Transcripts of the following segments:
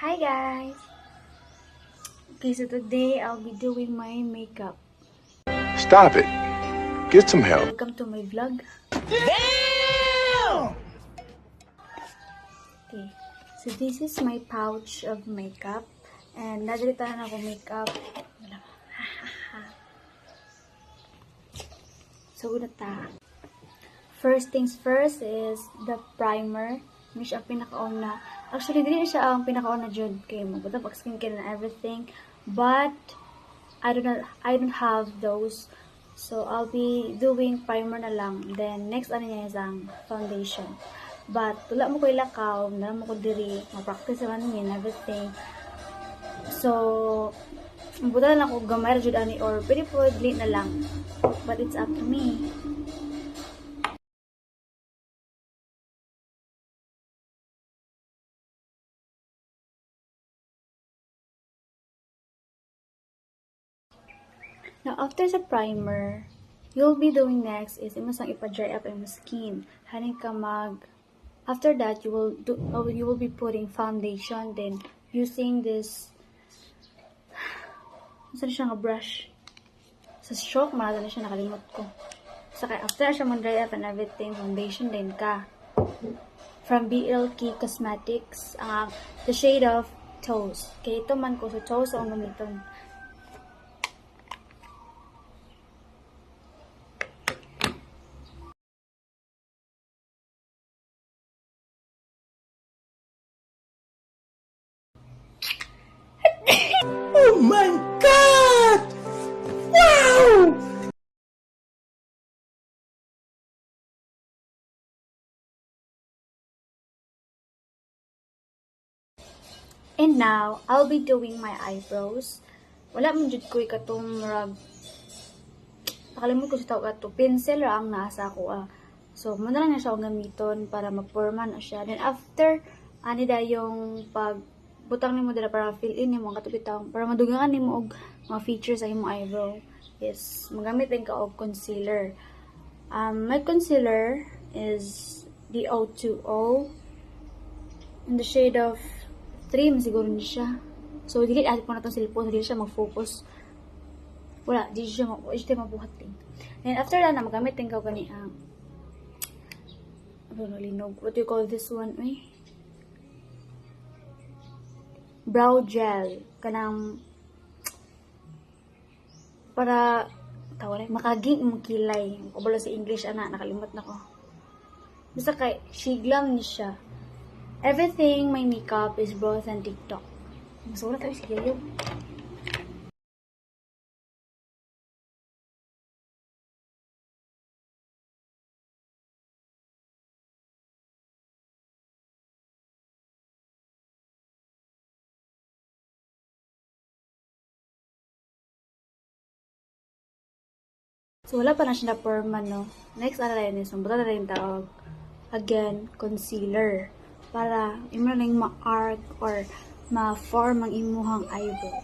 Hi guys! Okay, so today I'll be doing my makeup. Stop it. Get some help. Welcome to my vlog. Damn! Okay, so this is my pouch of makeup. And nadalitahan ako makeup. So, ta. First things first is the primer. Hindi siya ang pinakauna. Actually, hindi siya ang pinakauna dyan. Okay, mabuta pag skincare and everything. But, I don't have those. So, I'll be doing primer na lang. Then, next ano niya is ang foundation. But, wala mo ko ilakaw. Wala mo ko diri. Ma-practice naman niya and everything. So, mabuta na lang ako gamay na dyan ani or pwede po delete na lang. But, it's up to me. Now, after the primer, you'll be doing next is imusang ipa-dry up yung skin. Haning ka after that, you will be putting foundation, then using this, saan siya nga brush? Sa stroke, marada na siya, nakalimot ko. So, after siya mag-dry up and everything, foundation din ka. From BLK Cosmetics, the shade of Toes. Okay, ito man ko, so Toes ang gamiton. Oh my God! Wow! And now, I'll be doing my eyebrows. Wala man jud ko ikatong murag. Nakalimot ko sa tawag ato. Pencil ra ang nasa ako. So, muna lang na siya gamiton para magporma na siya. Then after, ani da yung pag butang nimo dira para fill in nimo ang katubitaw para madugangan nimo og mga features sa imong eyebrow. Yes, magamit din ka og concealer. My concealer is the O2O in the shade of 3 siguro ni siya. So, dili ati po na itong cellphone, dili siya mag-focus. Wala, dili siya mabuhat din. And after that, magamit din ka gani ang linog. What do you call this one? Brow gel. Kanang para makaging imong kilay. Kabalo sa English, nakalimot na ko. Basta kay, shiglang ni siya. Everything my makeup is brought on TikTok. Masura tayo si Gayo. So, wala pa na siya na perma, no? Next, ano na yun is, mabata na rin tawag. Again, concealer. Para, imo na yung ma-arc or ma-form ang imuhang eyebrow.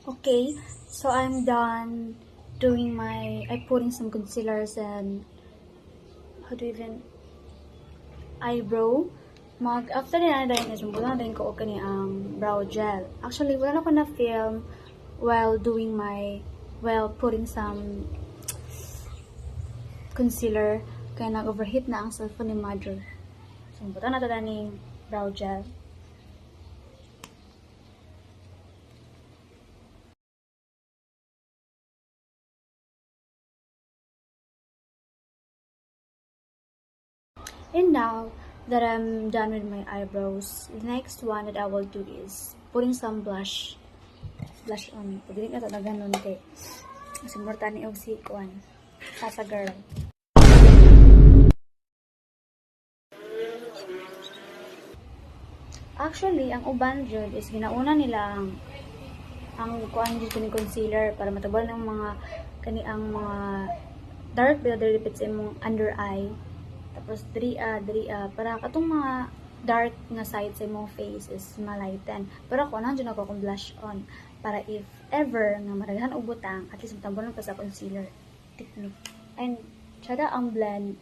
Okay, so I'm done doing I put in some concealers and eyebrow. After na dahil na jumbo na dahil ko okay ang brow gel. Actually, wala na ko na film while putting some concealer kaya nag-overheat na ang cellphone ni mother. So, buta na ito ni brow gel. And now that I'm done with my eyebrows, the next one that I will do is putting some blush. Blush on. Pagdinig na ito na ganun kay sumurta ni og si Kwan. Sasa girl. Actually, ang uban jud is ginauna nila ang kuan dito ni concealer para matabal ng mga kaniang mga dark below lipids sa imong under eye. Tapos para katong mga dark na side sa imong face is malighten. Pero ako nandiyan ako akong blush on para if ever nga maraghan og butang at least matambulan pa sa concealer technique. And tsada ang blend